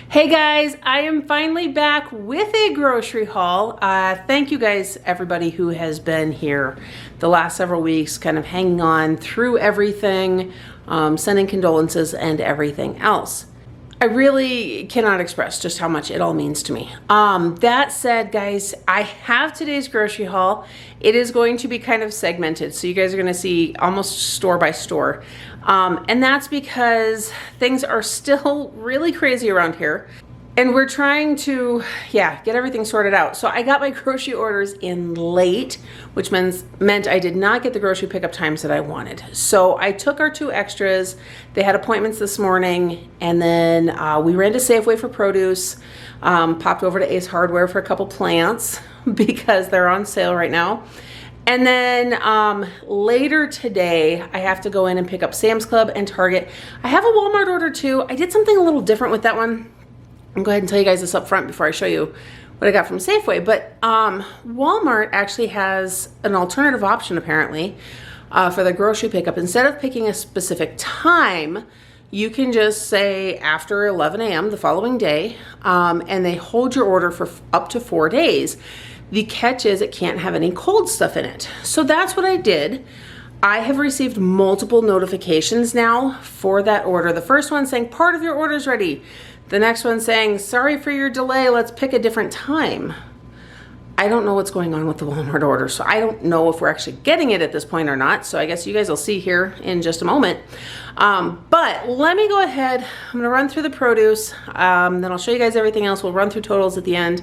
Hey guys, I am finally back with a grocery haul. Thank you guys, everybody who has been here the last several weeks, kind of hanging on through everything, sending condolences and everything else. I really cannot express just how much it all means to me. That said, guys, I have today's grocery haul. It is going to be kind of segmented, so you guys are going to see almost store by store. And that's because things are still really crazy around here. And we're trying to, get everything sorted out. So I got my grocery orders in late, which meant I did not get the grocery pickup times that I wanted. So I took our 2 extras. They had appointments this morning, and then we ran to Safeway for produce, popped over to Ace Hardware for a couple plants because they're on sale right now. And then later today, I have to go in and pick up Sam's Club and Target. I have a Walmart order too. I did something a little different with that one. I'll go ahead and tell you guys this up front before I show you what I got from Safeway. But Walmart actually has an alternative option apparently for the grocery pickup. Instead of picking a specific time, you can just say after 11 a.m. the following day, and they hold your order for up to 4 days. The catch is it can't have any cold stuff in it. So that's what I did. I have received multiple notifications now for that order. The first one saying part of your order is ready. The next one saying, sorry for your delay, let's pick a different time. I don't know what's going on with the Walmart order, so I don't know if we're actually getting it at this point or not. So I guess you guys will see here in just a moment. But let me go ahead. I'm gonna run through the produce, then I'll show you guys everything else. We'll run through totals at the end.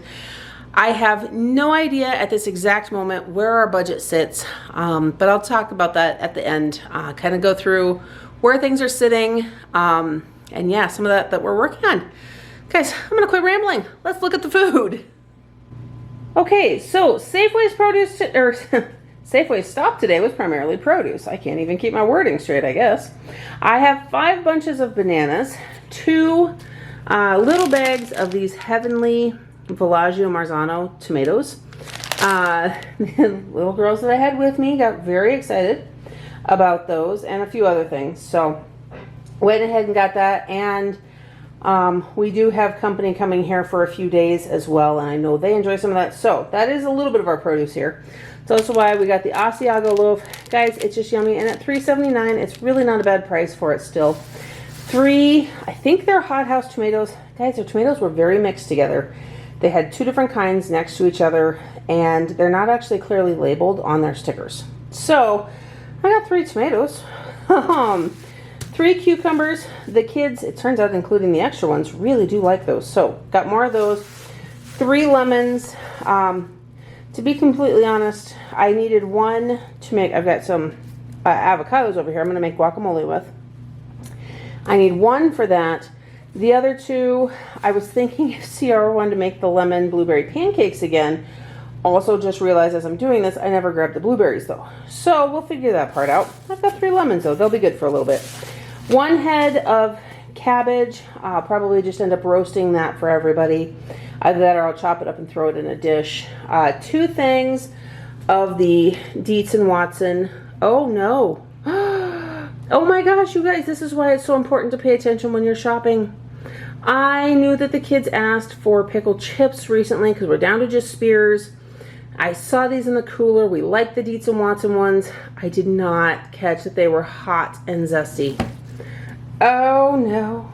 I have no idea at this exact moment where our budget sits, but I'll talk about that at the end, kind of go through where things are sitting, and yeah, some of that we're working on. Guys, I'm gonna quit rambling. Let's look at the food. Okay, so Safeway's produce, Safeway's stop today was primarily produce. I can't even keep my wording straight, I guess. I have 5 bunches of bananas, 2 little bags of these Heavenly Villaggio Marzano tomatoes. The little girls that I had with me got very excited about those and a few other things. So went ahead and got that, and we do have company coming here for a few days as well, and I know they enjoy some of that. So that is a little bit of our produce here. So that's why we got the Asiago loaf. Guys, it's just yummy, and at $3.79, it's really not a bad price for it still. 3, I think they're hothouse tomatoes. Guys, their tomatoes were very mixed together. They had 2 different kinds next to each other, and they're not actually clearly labeled on their stickers. So I got 3 tomatoes. 3 cucumbers. The kids, it turns out, including the extra ones, really do like those. So got more of those. 3 lemons. To be completely honest, I needed 1 to make, I've got some avocados over here I'm going to make guacamole with. I need 1 for that. The other 2, I was thinking if Ciara wanted to make the lemon blueberry pancakes again. Also just realized as I'm doing this, I never grabbed the blueberries though. So we'll figure that part out. I've got 3 lemons though. They'll be good for a little bit. 1 head of cabbage. I'll probably just end up roasting that for everybody. Either that or I'll chop it up and throw it in a dish. 2 things of the Dietz & Watson. Oh no. Oh my gosh, you guys, this is why it's so important to pay attention when you're shopping. I knew that the kids asked for pickled chips recently because we're down to just spears. I saw these in the cooler. We like the Dietz & Watson ones. I did not catch that they were hot and zesty. Oh no.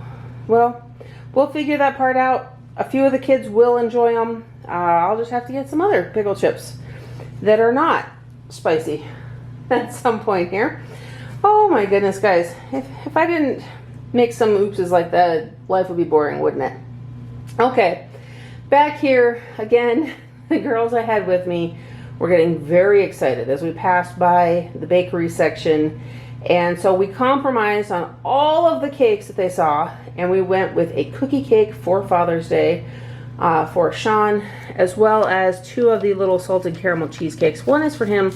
Well, we'll figure that part out. A few of the kids will enjoy them. I'll just have to get some other pickled chips that are not spicy at some point here. Oh my goodness, guys. If I didn't make some oopses like that, life would be boring, wouldn't it? Okay, back here again, the girls I had with me were getting very excited as we passed by the bakery section, and so we compromised on all of the cakes that they saw, and we went with a cookie cake for Father's Day for Shawn, as well as 2 of the little salted caramel cheesecakes. 1 is for him,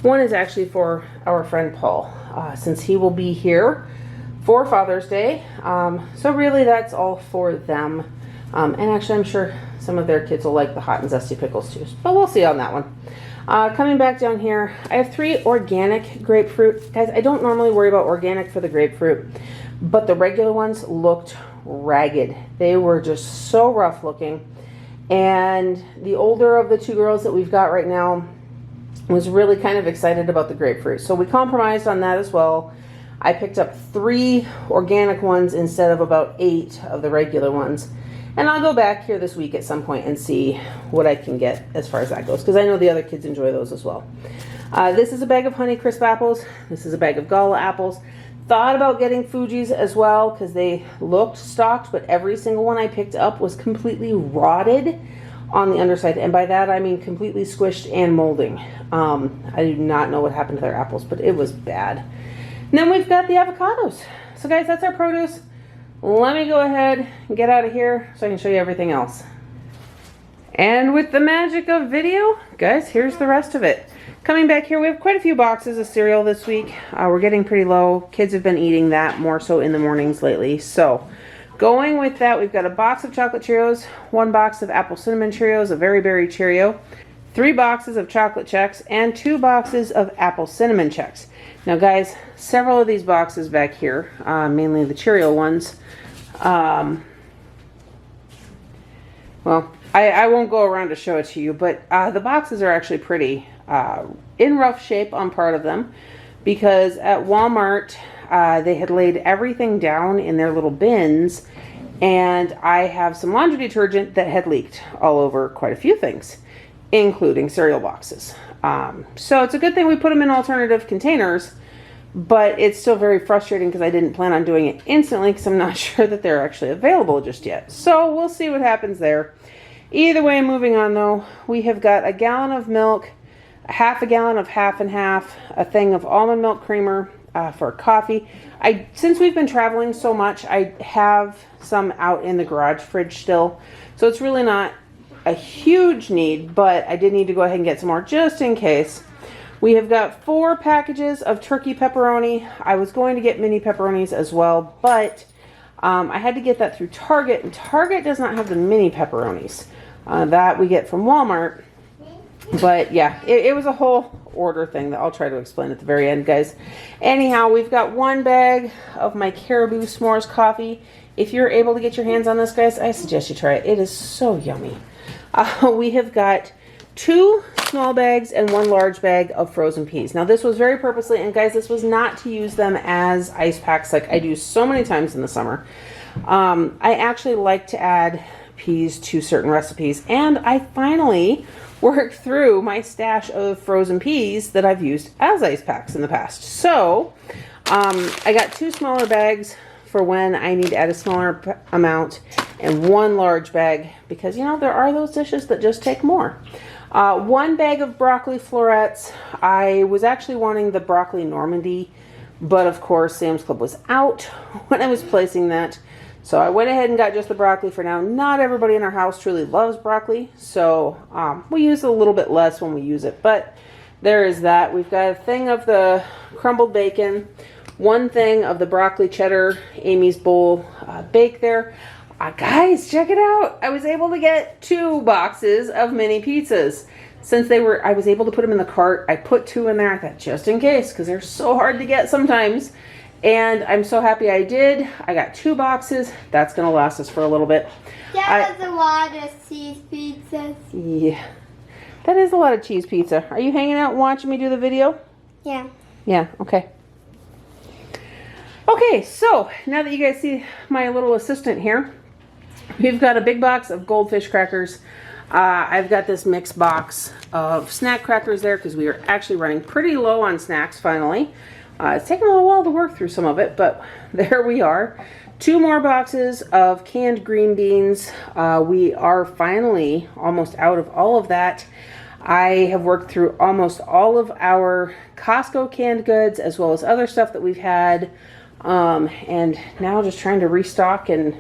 1 is actually for our friend Paul, since he will be here for Father's Day. So really that's all for them. And actually I'm sure some of their kids will like the hot and zesty pickles too. But we'll see on that one. Coming back down here, I have 3 organic grapefruit. Guys, I don't normally worry about organic for the grapefruit, but the regular ones looked ragged. They were just so rough looking. And the older of the two girls that we've got right now was really kind of excited about the grapefruit. So we compromised on that as well. I picked up 3 organic ones instead of about 8 of the regular ones. And I'll go back here this week at some point and see what I can get as far as that goes, because I know the other kids enjoy those as well. This is a bag of Honeycrisp apples. This is a bag of Gala apples. Thought about getting Fuji's as well because they looked stocked, but every single one I picked up was completely rotted on the underside. And by that, I mean completely squished and molding. I do not know what happened to their apples, but it was bad. And then we've got the avocados. So guys, that's our produce. Let me go ahead and get out of here so I can show you everything else. And with the magic of video, guys, here's the rest of it. Coming back here, we have quite a few boxes of cereal this week. We're getting pretty low. Kids have been eating that more so in the mornings lately. So going with that, we've got a box of chocolate Cheerios, 1 box of apple cinnamon Cheerios, a very berry Cheerio, 3 boxes of chocolate Chex, and 2 boxes of apple cinnamon Chex. Now guys, several of these boxes back here, mainly the Cheerio ones, well, I won't go around to show it to you, but the boxes are actually pretty in rough shape on part of them, because at Walmart they had laid everything down in their little bins, and I have some laundry detergent that had leaked all over quite a few things, including cereal boxes. So it's a good thing we put them in alternative containers, but it's still very frustrating because I didn't plan on doing it instantly because I'm not sure that they're actually available just yet. So we'll see what happens there. Either way, moving on though, we have got a gallon of milk, a half a gallon of half and half, a thing of almond milk creamer for coffee. Since we've been traveling so much, I have some out in the garage fridge still. So it's really not a huge need, but I did need to go ahead and get some more just in case. We have got 4 packages of turkey pepperoni. I was going to get mini pepperonis as well, but I had to get that through Target, and Target does not have the mini pepperonis that we get from Walmart. But yeah, it was a whole order thing that I'll try to explain at the very end, guys. Anyhow, we've got 1 bag of my Caribou S'mores coffee. If you're able to get your hands on this, guys, I suggest you try it. It is so yummy. We have got 2 small bags and 1 large bag of frozen peas. Now this was very purposely, and guys, this was not to use them as ice packs like I do so many times in the summer. I actually like to add peas to certain recipes, and I finally worked through my stash of frozen peas that I've used as ice packs in the past. So I got 2 smaller bags for when I need to add a smaller amount, and 1 large bag because, you know, there are those dishes that just take more. 1 bag of broccoli florets. I was actually wanting the broccoli Normandy, but of course Sam's Club was out when I was placing that. So I went ahead and got just the broccoli for now. Not everybody in our house truly loves broccoli, so we use it a little bit less when we use it, but there is that. We've got a thing of the crumbled bacon, 1 thing of the broccoli cheddar Amy's bowl bake there. Guys, check it out. I was able to get 2 boxes of mini pizzas. Since I was able to put them in the cart, I put 2 in there. I thought just in case, because they're so hard to get sometimes. And I'm so happy I did. I got 2 boxes. That's going to last us for a little bit. That was a lot of cheese pizzas. Yeah, that is a lot of cheese pizza. Are you hanging out and watching me do the video? Yeah. Yeah, okay. Okay, so now that you guys see my little assistant here, we've got a big box of Goldfish crackers. I've got this mixed box of snack crackers there because we are actually running pretty low on snacks finally. It's taken a little while to work through some of it, but there we are. 2 more boxes of canned green beans. We are finally almost out of all of that. I have worked through almost all of our Costco canned goods as well as other stuff that we've had. And now just trying to restock and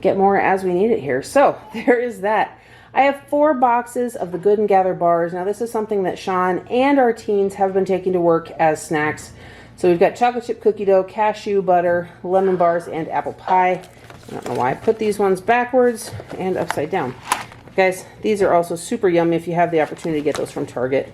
get more as we need it here. So there is that. I have 4 boxes of the Good and Gather bars. Now this is something that Shawn and our teens have been taking to work as snacks. So we've got chocolate chip cookie dough, cashew butter, lemon bars, and apple pie. I don't know why I put these ones backwards and upside down. Guys, these are also super yummy if you have the opportunity to get those from Target.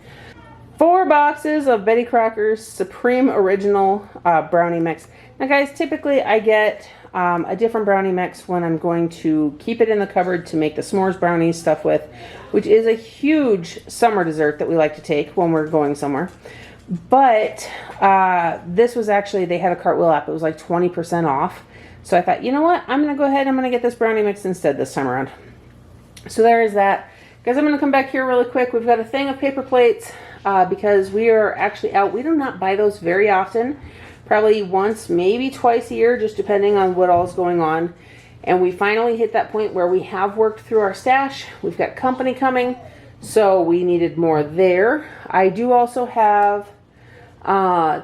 4 boxes of Betty Crocker's Supreme Original Brownie Mix. Now guys, typically I get a different brownie mix when I'm going to keep it in the cupboard to make the s'mores brownies stuff with, which is a huge summer dessert that we like to take when we're going somewhere. But this was actually, they had a Cartwheel app. It was like 20% off. So I thought, you know what? I'm going to go ahead. I'm going to get this brownie mix instead this time around. So there is that. Guys, I'm going to come back here really quick. We've got a thing of paper plates because we are actually out. We do not buy those very often. Probably once, maybe twice a year, just depending on what all is going on. And we finally hit that point where we have worked through our stash. We've got company coming, so we needed more there. I do also have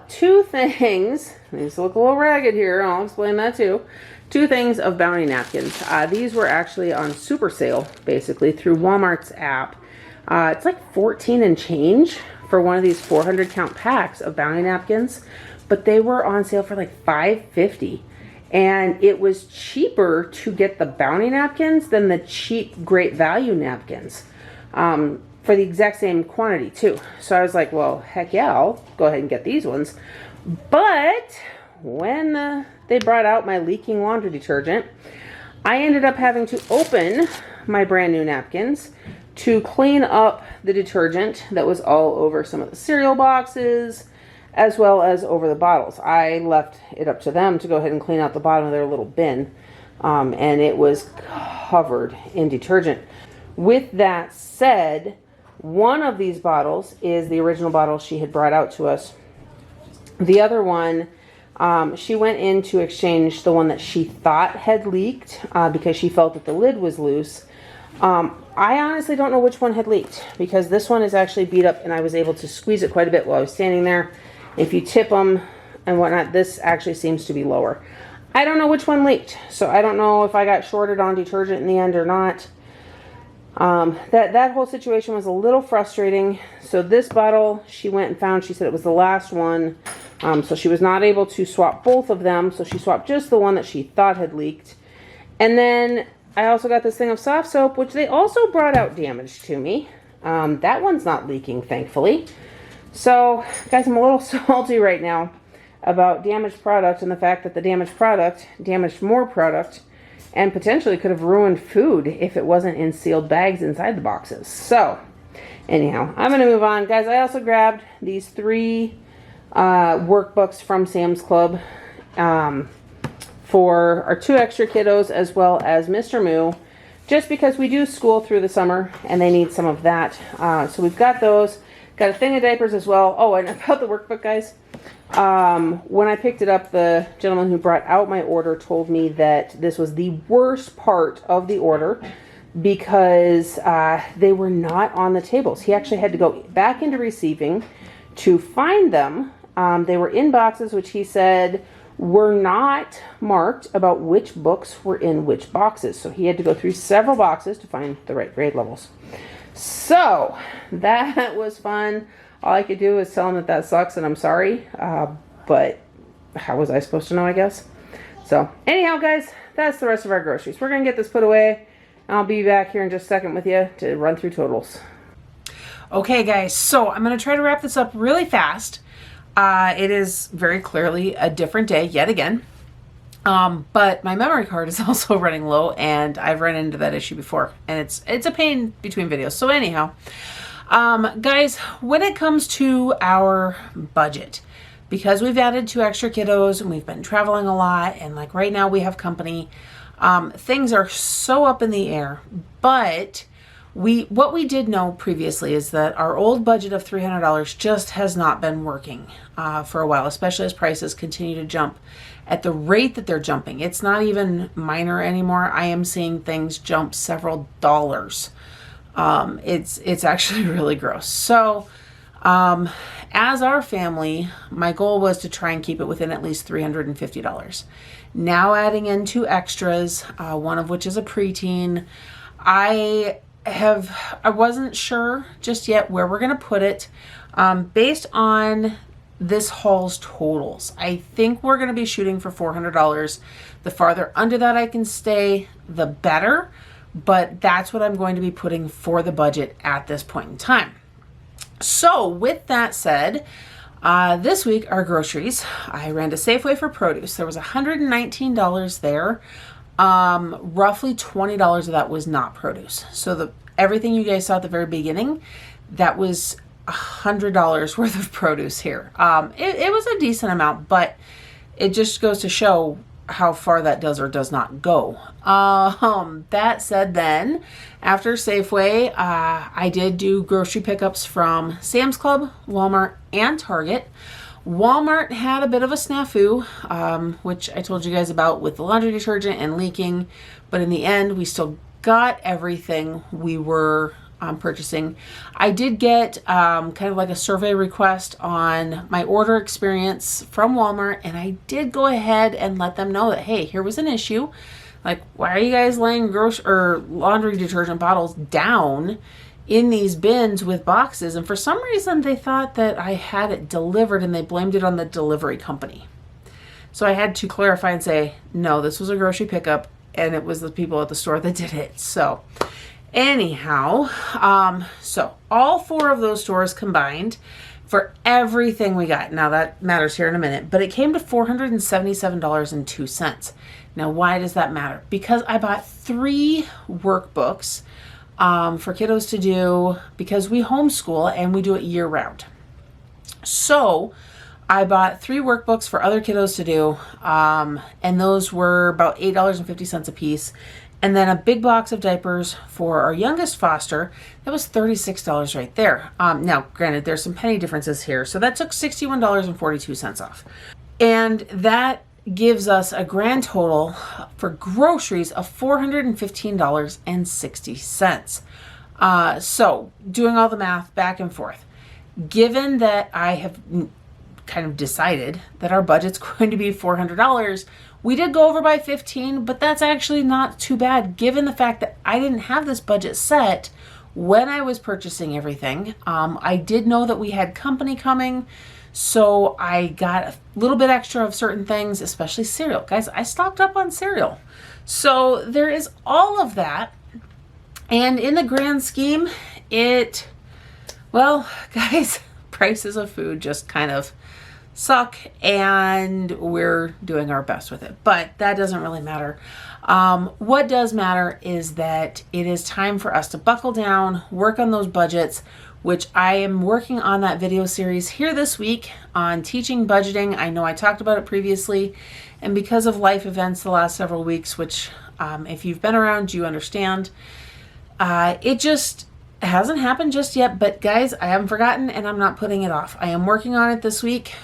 two things. These look a little ragged here. I'll explain that too. Two things of bounty napkins. These were actually on super sale, basically, through Walmart's app. It's like 14 and change for one of these 400 count packs of bounty napkins. But they were on sale for like $5.50, and it was cheaper to get the bounty napkins than the cheap Great Value napkins for the exact same quantity too. So I was like, well, heck yeah, I'll go ahead and get these ones. But when they brought out my leaking laundry detergent, I ended up having to open my brand new napkins to clean up the detergent that was all over some of the cereal boxes, as well as over the bottles. I left it up to them to go ahead and clean out the bottom of their little bin, and it was covered in detergent. With that said, one of these bottles is the original bottle she had brought out to us. The other one, she went in to exchange the one that she thought had leaked because she felt that the lid was loose. I honestly don't know which one had leaked because this one is actually beat up, and I was able to squeeze it quite a bit while I was standing there. If you tip them and whatnot, this actually seems to be lower. I don't know which one leaked, so I don't know if I got shorted on detergent in the end or not. That whole situation was a little frustrating. So this bottle she went and found, she said it was the last one. So she was not able to swap both of them, so she swapped just the one that she thought had leaked. And then I also got this thing of soft soap, which they also brought out damaged to me. That one's not leaking, thankfully. So, guys, I'm a little salty right now about damaged product and the fact that the damaged product damaged more product and potentially could have ruined food if it wasn't in sealed bags inside the boxes. So, anyhow, I'm going to move on. Guys, I also grabbed these 3 workbooks from Sam's Club for our 2 extra kiddos as well as Mr. Moo, just because we do school through the summer and they need some of that. So we've got those. Got a thing of diapers as well. Oh, and about the workbook, guys. When I picked it up, the gentleman who brought out my order told me that this was the worst part of the order because they were not on the tables. He actually had to go back into receiving to find them. They were in boxes, which he said were not marked about which books were in which boxes. So he had to go through several boxes to find the right grade levels. So that was fun. All I could do was tell him that that sucks and I'm sorry. But how was I supposed to know, I guess? So anyhow, guys, that's the rest of our groceries. We're going to get this put away. I'll be back here in just a second with you to run through totals. Okay, guys, so I'm going to try to wrap this up really fast. It is very clearly a different day yet again. But my memory card is also running low, and I've run into that issue before, and it's a pain between videos. So anyhow, guys, when it comes to our budget, because we've added 2 extra kiddos and we've been traveling a lot, and like right now we have company, things are so up in the air. But what we did know previously is that our old budget of $300 just has not been working for a while, especially as prices continue to jump at the rate that they're jumping. It's not even minor anymore. I am seeing things jump several dollars. It's actually really gross. So as our family, my goal was to try and keep it within at least $350. Now adding in 2 extras, one of which is a preteen, I wasn't sure just yet where we're going to put it. Based on this haul's totals, I think we're going to be shooting for $400. The farther under that I can stay, the better. But that's what I'm going to be putting for the budget at this point in time. So with that said, This week, our groceries, I ran to Safeway for produce. There was $119 there. Roughly $20 of that was not produce. So everything you guys saw at the very beginning, that was $100 worth of produce here. It was a decent amount, but it just goes to show how far that does or does not go. That said, then after Safeway, I did do grocery pickups from Sam's Club, Walmart, and Target. Walmart had a bit of a snafu, which I told you guys about with the laundry detergent and leaking, but in the end, we still got everything we were purchasing. I did get kind of like a survey request on my order experience from Walmart, and I did go ahead and let them know that, hey, here was an issue. Like, why are you guys laying laundry detergent bottles down in these bins with boxes? And for some reason, they thought that I had it delivered, and they blamed it on the delivery company. So I had to clarify and say, no, this was a grocery pickup, and it was the people at the store that did it. So anyhow, so all 4 of those stores combined for everything we got. Now that matters here in a minute, but it came to $477.02. Now, why does that matter? Because I bought 3 workbooks for kiddos to do, because we homeschool and we do it year round. So I bought 3 workbooks for other kiddos to do, and those were about $8.50 a piece. And then a big box of diapers for our youngest foster, that was $36 right there. Now, granted, there's some penny differences here, so that took $61.42 off. And that gives us a grand total for groceries of $415.60. So, doing all the math back and forth, given that I have kind of decided that our budget's going to be $400, we did go over by 15, but that's actually not too bad given the fact that I didn't have this budget set when I was purchasing everything. I did know that we had company coming, so I got a little bit extra of certain things, especially cereal. Guys, I stocked up on cereal. So there is all of that. And in the grand scheme, well, guys, prices of food just kind of suck, and we're doing our best with it, but that doesn't really matter. What does matter is that it is time for us to buckle down, work on those budgets, which I am working on that video series here this week on teaching budgeting. I know I talked about it previously, and because of life events the last several weeks, which if you've been around, you understand, it just hasn't happened just yet, but guys, I haven't forgotten, and I'm not putting it off. I am working on it this week.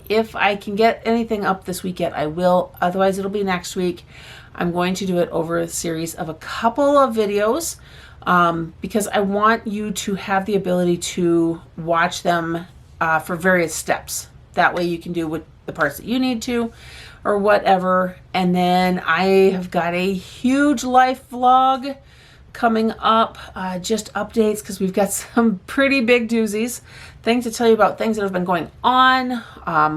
If I can get anything up this week yet, I will. Otherwise, it'll be next week. I'm going to do it over a series of a couple of videos because I want you to have the ability to watch them for various steps. That way you can do what the parts that you need to or whatever. And then I have got a huge life vlog coming up, just updates, because we've got some pretty big doozies, things to tell you about, things that have been going on,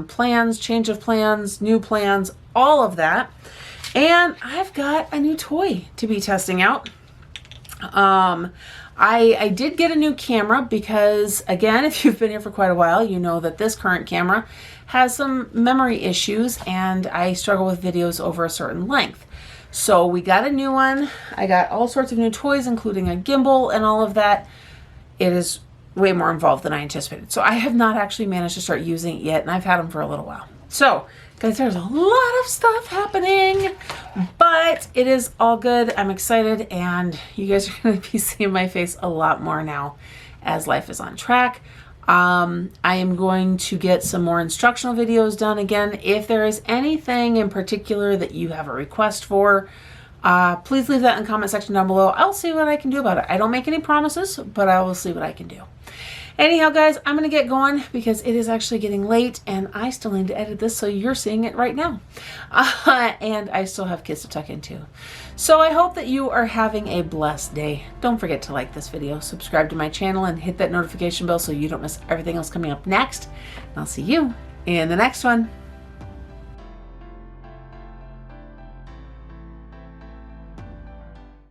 plans, change of plans, new plans, all of that. And I've got a new toy to be testing out. I did get a new camera because, again, if you've been here for quite a while, you know that this current camera has some memory issues, and I struggle with videos over a certain length. So we got a new one. I got all sorts of new toys, including a gimbal and all of that. It is way more involved than I anticipated. So I have not actually managed to start using it yet, and I've had them for a little while. So guys, there's a lot of stuff happening, but it is all good. I'm excited, and you guys are going to be seeing my face a lot more now as life is on track. I am going to get some more instructional videos done again. If there is anything in particular that you have a request for, please leave that in the comment section down below. I'll see what I can do about it. I don't make any promises, but I will see what I can do. Anyhow, guys, I'm going to get going because it is actually getting late, and I still need to edit this, so you're seeing it right now. And I still have kids to tuck into. So I hope that you are having a blessed day. Don't forget to like this video, subscribe to my channel, and hit that notification bell so you don't miss everything else coming up next. And I'll see you in the next one.